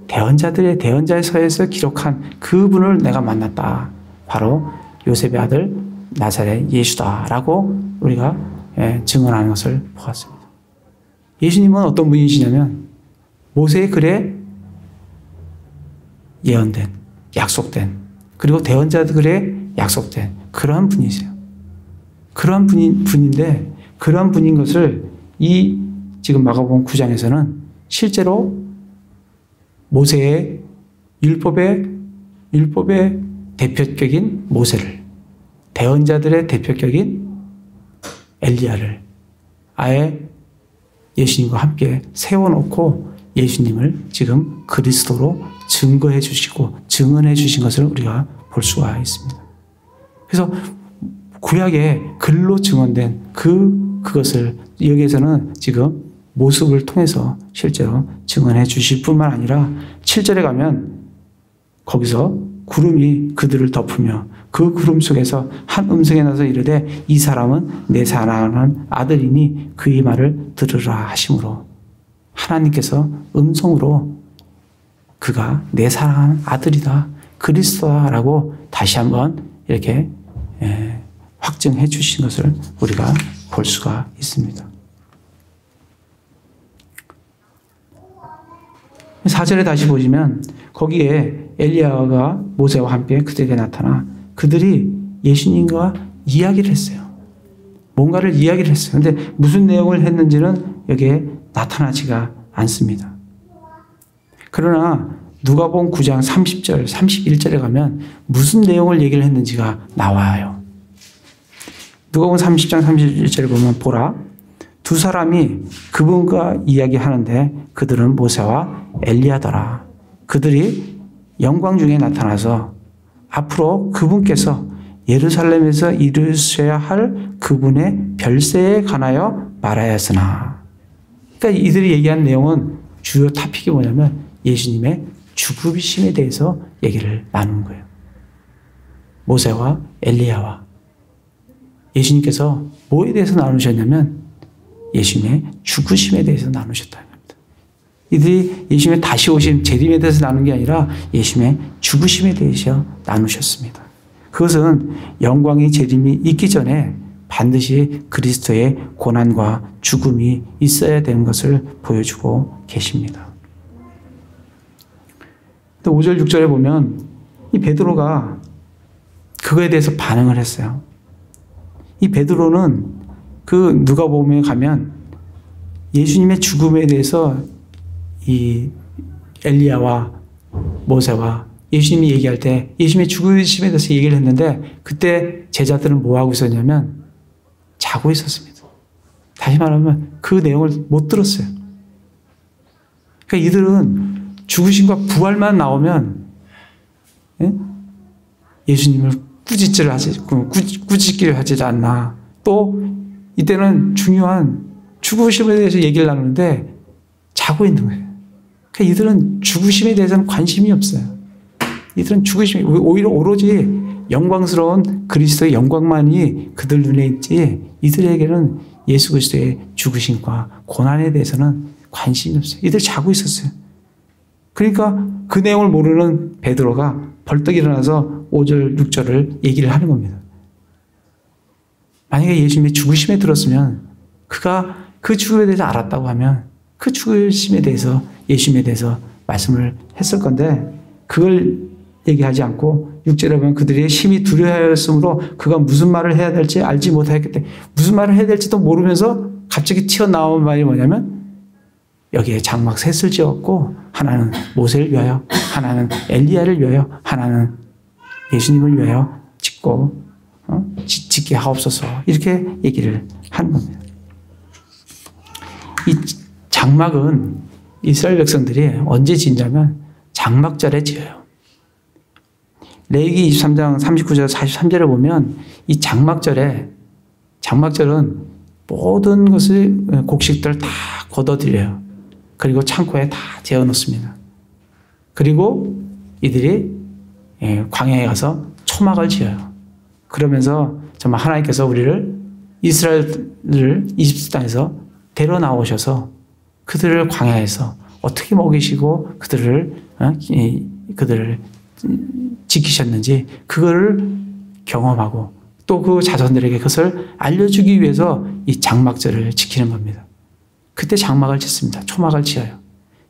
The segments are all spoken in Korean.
대언자들의 대언자서에서 기록한 그분을 내가 만났다. 바로 요셉의 아들 나사렛 예수다라고 우리가 증언하는 것을 보았습니다. 예수님은 어떤 분이시냐면 모세의 글에 예언된, 약속된, 그리고 대언자들 글에 약속된 그러한 분이세요. 그러한 분인데 그러한 분인 것을 이 지금 마가복음 9장에서는 실제로 모세의 율법의 대표격인 모세를, 대언자들의 대표격인 엘리야를 아예 예수님과 함께 세워놓고 예수님을 지금 그리스도로 증거해 주시고 증언해 주신 것을 우리가 볼 수가 있습니다. 그래서 구약의 글로 증언된 그것을 여기에서는 지금 모습을 통해서 실제로 증언해 주실 뿐만 아니라 7절에 가면 거기서 구름이 그들을 덮으며 그 구름 속에서 한 음성이 나서 이르되 이 사람은 내 사랑하는 아들이니 그의 말을 들으라 하심으로 하나님께서 음성으로 그가 내 사랑하는 아들이다, 그리스도다라고 다시 한번 이렇게 확증해 주신 것을 우리가 볼 수가 있습니다. 4절에 다시 보시면 거기에 엘리야가 모세와 함께 그들에게 나타나 그들이 예수님과 이야기를 했어요. 뭔가를 이야기를 했어요. 그런데 무슨 내용을 했는지는 여기에 나타나지가 않습니다. 그러나 누가복음 9장 30절, 31절에 가면 무슨 내용을 얘기를 했는지가 나와요. 누가복음 30장 31절에 보면 보라, 두 사람이 그분과 이야기하는데 그들은 모세와 엘리야더라. 그들이 영광 중에 나타나서 앞으로 그분께서 예루살렘에서 이루셔야 할 그분의 별세에 관하여 말하였으나. 그러니까 이들이 얘기한 내용은 주요 토픽이 뭐냐면 예수님의 죽으심에 대해서 얘기를 나눈 거예요. 모세와 엘리야와 예수님께서 뭐에 대해서 나누셨냐면 예수님의 죽으심에 대해서 나누셨다는 겁니다. 이들이 예수님의 다시 오심, 재림에 대해서 나눈 게 아니라 예수님의 죽으심에 대해서 나누셨습니다. 그것은 영광의 재림이 있기 전에 반드시 그리스도의 고난과 죽음이 있어야 되는 것을 보여주고 계십니다. 또 5절, 6절에 보면 이 베드로가 그거에 대해서 반응을 했어요. 이 베드로는 그 누가복음에 가면 예수님의 죽음에 대해서 이 엘리야와 모세와 예수님이 얘기할 때 예수님의 죽으심에 대해서 얘기를 했는데 그때 제자들은 뭐 하고 있었냐면 자고 있었습니다. 다시 말하면 그 내용을 못 들었어요. 그러니까 이들은 죽으심과 부활만 나오면 예수님을 꾸짖기를 하지 않나. 또 이때는 중요한 죽으심에 대해서 얘기를 나누는데 자고 있는 거예요. 그러니까 이들은 죽으심에 대해서는 관심이 없어요. 이들은 죽으심이 오히려 오로지 영광스러운 그리스도의 영광만이 그들 눈에 있지 이들에게는 예수 그리스도의 죽으심과 고난에 대해서는 관심이 없어요. 이들 자고 있었어요. 그러니까 그 내용을 모르는 베드로가 벌떡 일어나서 5절, 6절을 얘기를 하는 겁니다. 만약에 예수님의 죽으심에 들었으면 그가 그 죽음에 대해서 알았다고 하면 그 죽으심에 대해서 예수님에 대해서 말씀을 했을 건데 그걸 얘기하지 않고 6절에 보면 그들이 심히 두려워하였으므로 그가 무슨 말을 해야 될지 알지 못하였기 때문에 무슨 말을 해야 될지도 모르면서 갑자기 튀어나온 말이 뭐냐면 여기에 장막 셋을 지었고 하나는 모세를 위하여 하나는 엘리야를 위하여 하나는 예수님을 위하여 짓게 하옵소서 이렇게 얘기를 하는 겁니다. 이 장막은 이스라엘 백성들이 언제 짓냐면 장막절에 지어요. 레위기 23장 39절 43절에 보면 이 장막절은 모든 것을 곡식들 다 걷어들여요. 그리고 창고에 다 재워놓습니다. 그리고 이들이 광야에 가서 초막을 지어요. 그러면서 정말 하나님께서 우리를 이스라엘을 이집트 땅에서 데려 나오셔서 그들을 광야에서 어떻게 먹이시고 그들을 지키셨는지 그거를 경험하고 또 그 자손들에게 그것을 알려주기 위해서 이 장막절을 지키는 겁니다. 그때 장막을 짓습니다. 초막을 지어요.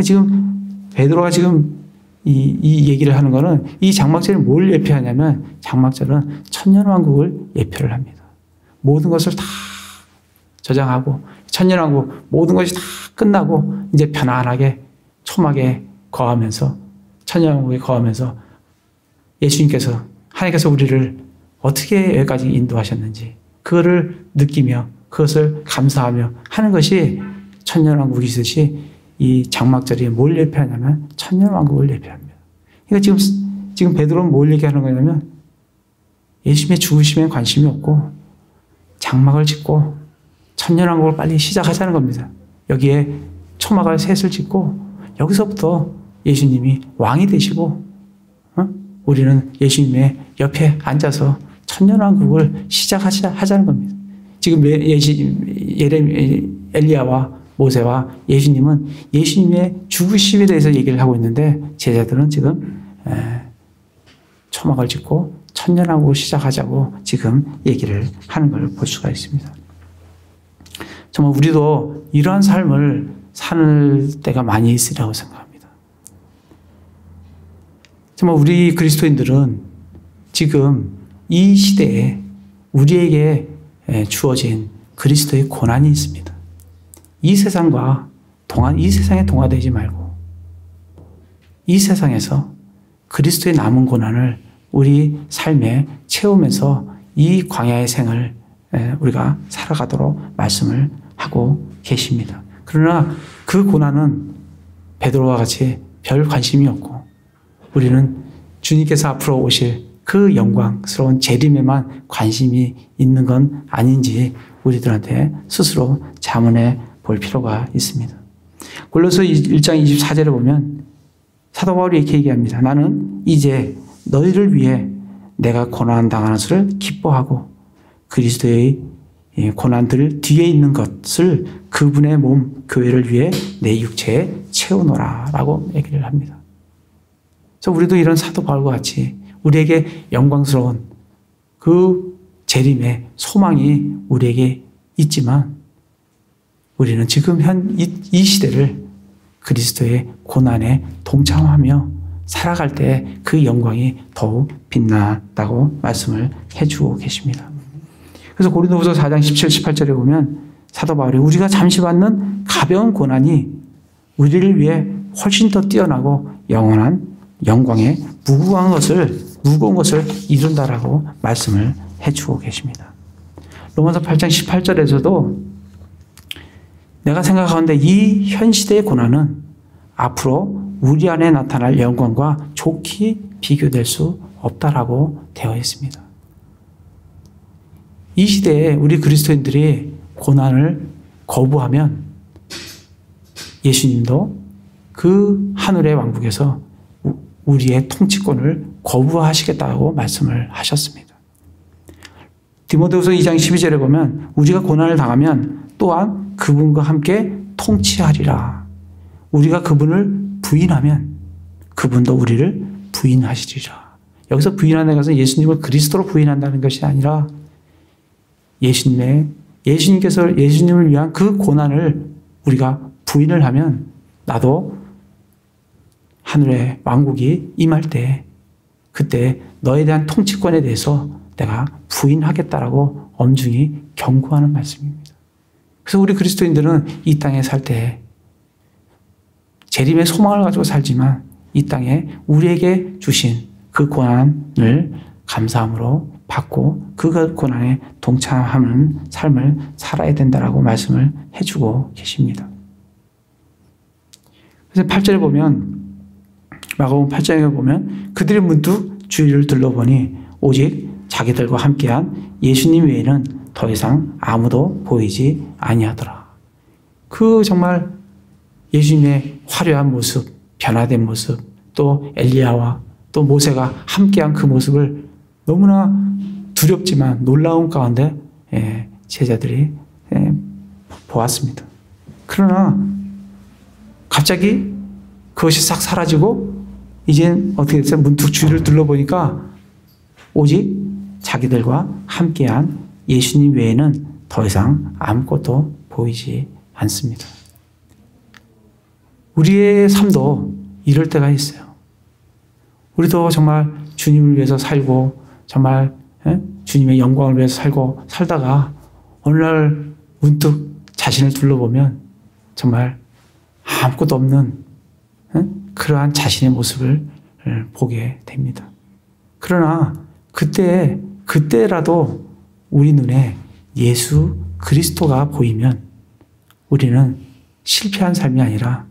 지금 베드로가 지금 이 얘기를 하는 거는 이 장막절이 뭘 예표하냐면 장막절은 천년왕국을 예표를 합니다. 모든 것을 다 저장하고 천년왕국 모든 것이 다 끝나고 이제 편안하게 초막에 거하면서 천년왕국에 거하면서 예수님께서 하나님께서 우리를 어떻게 여기까지 인도하셨는지 그거를 느끼며 그것을 감사하며 하는 것이 천년왕국이듯이 이 장막절이 뭘 예표하냐면 천년왕국을 예표합니다. 그러니까 지금 베드로는 뭘 얘기하는 거냐면 예수님의 죽으심에 관심이 없고 장막을 짓고 천년왕국을 빨리 시작하자는 겁니다. 여기에 초막을 셋을 짓고 여기서부터 예수님이 왕이 되시고 우리는 예수님의 옆에 앉아서 천년왕국을 시작하자는 겁니다. 지금 엘리야와 모세와 예수님은 예수님의 죽으심에 대해서 얘기를 하고 있는데 제자들은 지금 초막을 짓고 천년왕국을 시작하자고 지금 얘기를 하는 걸 볼 수가 있습니다. 정말 우리도 이러한 삶을 살 때가 많이 있으리라고 생각합니다. 정말 우리 그리스도인들은 지금 이 시대에 우리에게 주어진 그리스도의 고난이 있습니다. 이 세상에 동화되지 말고 이 세상에서 그리스도의 남은 고난을 우리 삶에 채우면서 이 광야의 생을 우리가 살아가도록 말씀을 하고 계십니다. 그러나 그 고난은 베드로와 같이 별 관심이 없고 우리는 주님께서 앞으로 오실 그 영광스러운 재림에만 관심이 있는 건 아닌지 우리들한테 스스로 자문해 볼 필요가 있습니다. 골로새 1장 24절에 보면 사도 바울이 이렇게 얘기합니다. 나는 이제 너희를 위해 내가 고난 당하는 것을 기뻐하고 그리스도의 고난들 뒤에 있는 것을 그분의 몸 교회를 위해 내 육체에 채우노라 라고 얘기를 합니다. 그래서 우리도 이런 사도 바울과 같이 우리에게 영광스러운 그 재림의 소망이 우리에게 있지만 우리는 지금 이 시대를 그리스도의 고난에 동참하며 살아갈 때 그 영광이 더욱 빛났다고 말씀을 해주고 계십니다. 그래서 고린도후서 4장 17, 18절에 보면 사도 바울이 우리가 잠시 받는 가벼운 고난이 우리를 위해 훨씬 더 뛰어나고 영원한 영광에 무거운 것을 이룬다라고 말씀을 해주고 계십니다. 로마서 8장 18절에서도 내가 생각하건대 이 현 시대의 고난은 앞으로 우리 안에 나타날 영광과 좋게 비교될 수 없다라고 되어 있습니다. 이 시대에 우리 그리스도인들이 고난을 거부하면 예수님도 그 하늘의 왕국에서 우리의 통치권을 거부하시겠다고 말씀을 하셨습니다. 디모데후서 2장 12절에 보면 우리가 고난을 당하면 또한 그분과 함께 통치하리라. 우리가 그분을 부인하면 그분도 우리를 부인하시리라. 여기서 부인하는 것은 예수님을 그리스도로 부인한다는 것이 아니라 예수님께서 예수님을 위한 그 고난을 우리가 부인을 하면 나도 하늘의 왕국이 임할 때 그때 너에 대한 통치권에 대해서 내가 부인하겠다라고 엄중히 경고하는 말씀입니다. 그래서 우리 그리스도인들은 이 땅에 살 때 재림의 소망을 가지고 살지만 이 땅에 우리에게 주신 그 고난을 감사함으로 받고 그 고난에 동참하는 삶을 살아야 된다라고 말씀을 해주고 계십니다. 그래서 8절에 보면 마가복음 8장에 보면 그들이 문득 주위를 둘러보니 오직 자기들과 함께한 예수님 외에는 더 이상 아무도 보이지 아니하더라. 그 정말 예수님의 화려한 모습, 변화된 모습, 또 엘리야와 또 모세가 함께한 그 모습을 너무나 두렵지만 놀라운 가운데 제자들이 보았습니다. 그러나 갑자기 그것이 싹 사라지고 이젠 어떻게 됐어요? 문득 주위를 둘러보니까 오직 자기들과 함께한 예수님 외에는 더 이상 아무것도 보이지 않습니다. 우리의 삶도 이럴 때가 있어요. 우리도 정말 주님을 위해서 살고 정말 주님의 영광을 위해서 살고 살다가 어느 날 문득 자신을 둘러보면 정말 아무것도 없는 그러한 자신의 모습을 보게 됩니다. 그러나 그때라도 우리 눈에 예수 그리스도가 보이면 우리는 실패한 삶이 아니라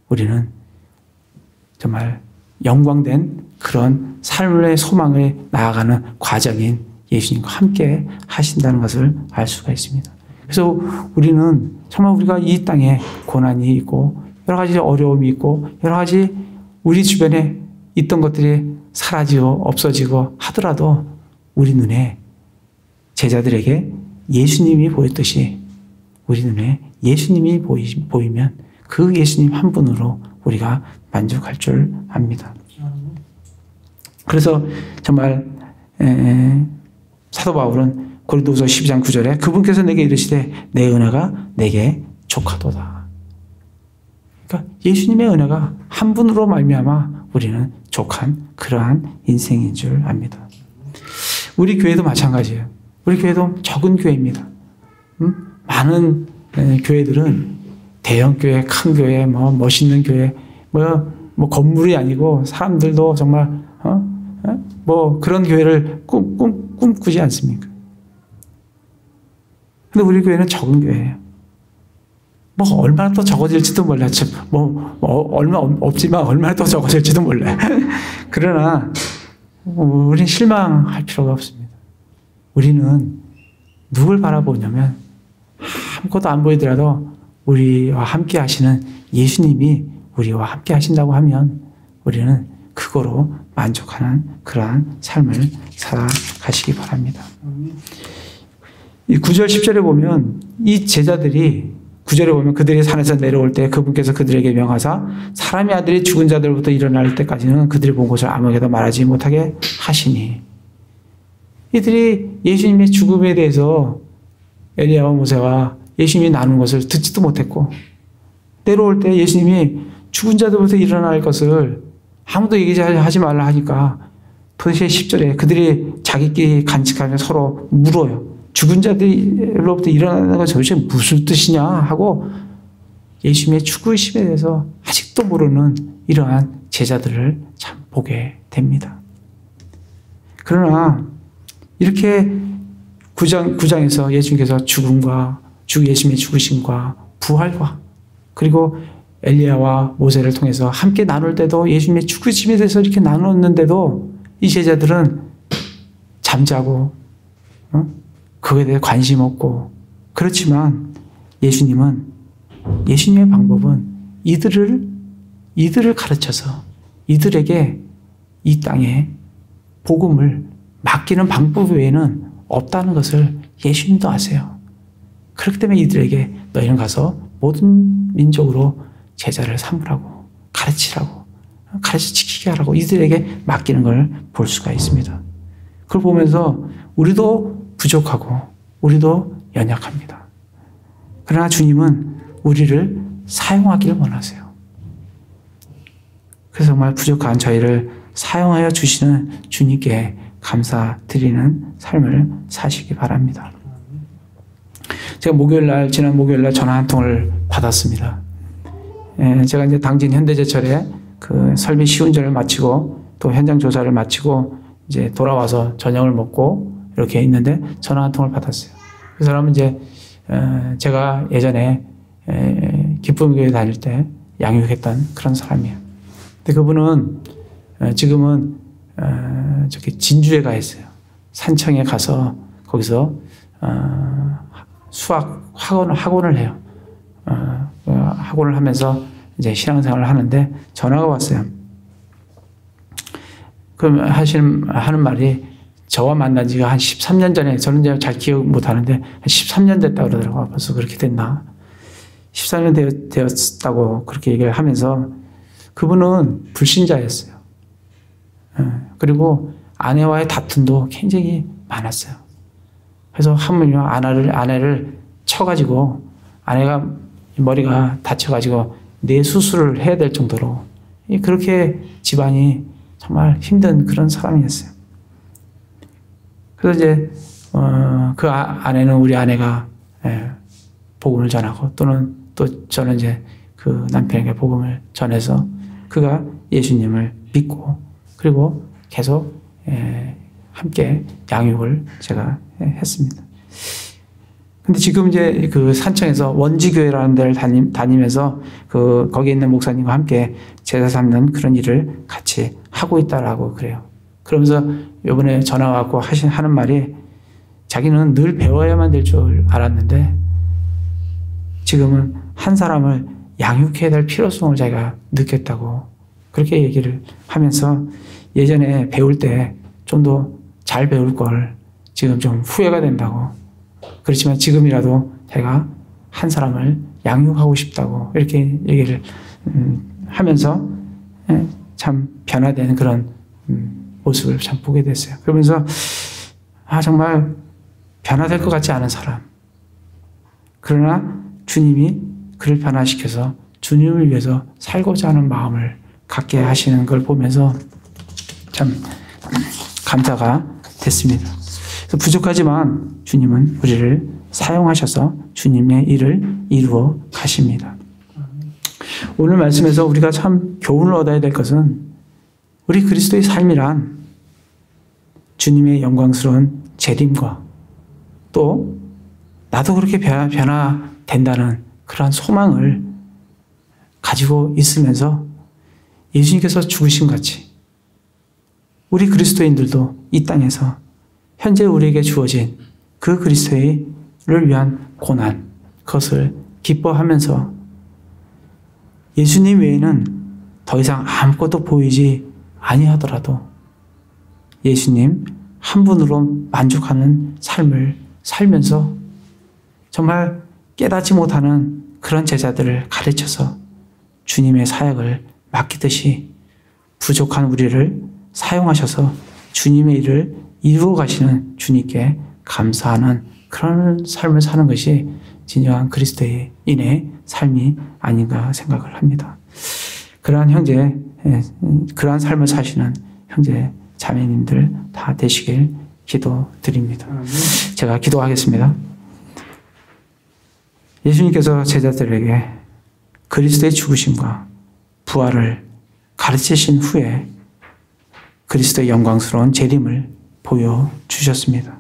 우리는 정말 영광된 그런 삶의 소망에 나아가는 과정인 예수님과 함께 하신다는 것을 알 수가 있습니다. 그래서 우리는 정말 우리가 이 땅에 고난이 있고 여러 가지 어려움이 있고 여러 가지 우리 주변에 있던 것들이 사라지고 없어지고 하더라도 우리 눈에 제자들에게 예수님이 보였듯이 우리 눈에 예수님이 보이면 그 예수님 한 분으로 우리가 만족할 줄 압니다. 그래서 정말 사도 바울은 고린도후서 12장 9절에 그분께서 내게 이르시되 내 은혜가 내게 족하도다. 그러니까 예수님의 은혜가 한 분으로 말미암아 우리는 족한 그러한 인생인 줄 압니다. 우리 교회도 마찬가지예요. 우리 교회도 적은 교회입니다. 많은 교회들은 대형 교회, 큰 교회, 멋있는 교회, 건물이 아니고 사람들도 정말 그런 교회를 꿈꾸지 않습니까? 근데 우리 교회는 적은 교회예요. 얼마나 더 적어질지도 몰라요. 얼마 없지만 얼마나 더 적어질지도 몰라요. 그러나 우리는 실망할 필요가 없습니다. 우리는 누굴 바라보냐면 아무것도 안 보이더라도 우리와 함께 하시는 예수님이 우리와 함께 하신다고 하면 우리는 그거로 만족하는 그러한 삶을 살아가시기 바랍니다. 이 9절 10절에 보면 이 제자들이 9절에 보면 그들이 산에서 내려올 때 그분께서 그들에게 명하사 사람의 아들이 죽은 자들부터 일어날 때까지는 그들이 본 것을 아무에게도 말하지 못하게 하시니 이들이 예수님의 죽음에 대해서 엘리야와 모세와 예수님이 나눈 것을 듣지도 못했고 내려올 때 예수님이 죽은 자들부터 일어날 것을 아무도 얘기하지 말라 하니까 도대체 10절에 그들이 자기끼리 간직하며 서로 물어요. 죽은 자들로부터 일어나는 것이 도대체 무슨 뜻이냐 하고 예수님의 죽으심에 대해서 아직도 모르는 이러한 제자들을 참 보게 됩니다. 그러나 이렇게 9장에서 예수님께서 죽음과 예수님의 죽으심과 부활과 그리고 엘리야와 모세를 통해서 함께 나눌 때도 예수님의 죽으심에 대해서 이렇게 나눴는데도 이 제자들은 잠자고 그거에 대해 관심 없고 그렇지만 예수님의 방법은 이들을 가르쳐서 이들에게 이 땅에 복음을 맡기는 방법 외에는 없다는 것을 예수님도 아세요. 그렇기 때문에 이들에게 너희는 가서 모든 민족으로 제자를 삼으라고 가르치라고 가르쳐 지키게 하라고 이들에게 맡기는 걸 볼 수가 있습니다. 그걸 보면서 우리도 부족하고 우리도 연약합니다. 그러나 주님은 우리를 사용하기를 원하세요. 그래서 정말 부족한 저희를 사용하여 주시는 주님께 감사드리는 삶을 사시기 바랍니다. 제가 지난 목요일날 전화 한 통을 받았습니다. 제가 이제 당진 현대제철에 그 설비 시운전을 마치고 또 현장 조사를 마치고 이제 돌아와서 저녁을 먹고 이렇게 있는데 전화 한 통을 받았어요. 그 사람은 이제 제가 예전에 기쁨교회 다닐 때 양육했던 그런 사람이에요. 근데 그분은 지금은 저기 진주에 가 있어요. 산청에 가서 거기서 수학 학원을 해요. 학원을 하면서 이제 신앙생활을 하는데 전화가 왔어요. 그럼 하는 말이 저와 만난 지가 한 13년 전에 저는 이제 잘 기억 못 하는데 한 13년 됐다 그러더라고요. 벌써 그렇게 됐나? 13년 되었다고 그렇게 얘기를 하면서 그분은 불신자였어요. 그리고 아내와의 다툼도 굉장히 많았어요. 그래서 하물며 아내를 쳐가지고 아내가 머리가 다쳐가지고 뇌 수술을 해야 될 정도로 그렇게 집안이 정말 힘든 그런 사람이었어요. 그래서 이제 그 아내는 우리 아내가 복음을 전하고 또는 또 저는 이제 그 남편에게 복음을 전해서 그가 예수님을 믿고 그리고 계속 함께 양육을 제가 했습니다. 근데 지금 이제 그 산청에서 원지교회라는 데를 다니면서 거기에 있는 목사님과 함께 제자 삼는 그런 일을 같이 하고 있다라고 그래요. 그러면서 이번에 전화 와서 하는 말이 자기는 늘 배워야만 될 줄 알았는데 지금은 한 사람을 양육해야 될 필요성을 자기가 느꼈다고 그렇게 얘기를 하면서 예전에 배울 때 좀 더 잘 배울 걸 지금 좀 후회가 된다고. 그렇지만 지금이라도 자기가 한 사람을 양육하고 싶다고 이렇게 얘기를 하면서 참 변화된 그런 모습을 참 보게 됐어요. 그러면서 정말 변화될 것 같지 않은 사람. 그러나 주님이 그를 변화시켜서 주님을 위해서 살고자 하는 마음을 갖게 하시는 걸 보면서 참 감사가 됐습니다. 그래서 부족하지만 주님은 우리를 사용하셔서 주님의 일을 이루어 가십니다. 오늘 말씀에서 우리가 참 교훈을 얻어야 될 것은 우리 그리스도의 삶이란 주님의 영광스러운 재림과 또 나도 그렇게 변화된다는 그러한 소망을 가지고 있으면서 예수님께서 죽으신 같이 우리 그리스도인들도 이 땅에서 현재 우리에게 주어진 그 그리스도를 위한 고난, 그것을 기뻐하면서 예수님 외에는 더 이상 아무것도 보이지 아니하더라도 예수님 한 분으로 만족하는 삶을 살면서 정말 깨닫지 못하는 그런 제자들을 가르쳐서 주님의 사역을 맡기듯이 부족한 우리를 사용하셔서 주님의 일을 이루어 가시는 주님께 감사하는 그런 삶을 사는 것이 진정한 그리스도인의 삶이 아닌가 생각을 합니다. 그러한 그러한 삶을 사시는 형제 자매님들 다 되시길 기도드립니다. 제가 기도하겠습니다. 예수님께서 제자들에게 그리스도의 죽으심과 부활을 가르치신 후에 그리스도의 영광스러운 재림을 보여주셨습니다.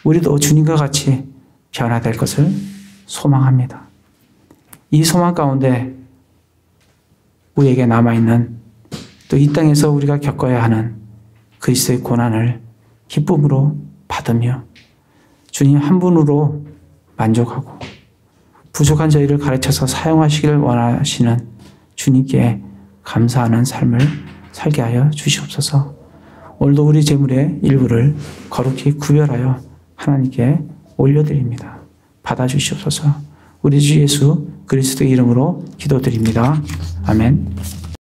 우리도 주님과 같이 변화될 것을 소망합니다. 이 소망 가운데 우리에게 남아있는 또 이 땅에서 우리가 겪어야 하는 그리스도의 고난을 기쁨으로 받으며 주님 한 분으로 만족하고 부족한 저희를 가르쳐서 사용하시기를 원하시는 주님께 감사하는 삶을 살게 하여 주시옵소서. 오늘도 우리 재물의 일부를 거룩히 구별하여 하나님께 올려드립니다. 받아주시옵소서. 우리 주 예수 그리스도의 이름으로 기도드립니다. 아멘.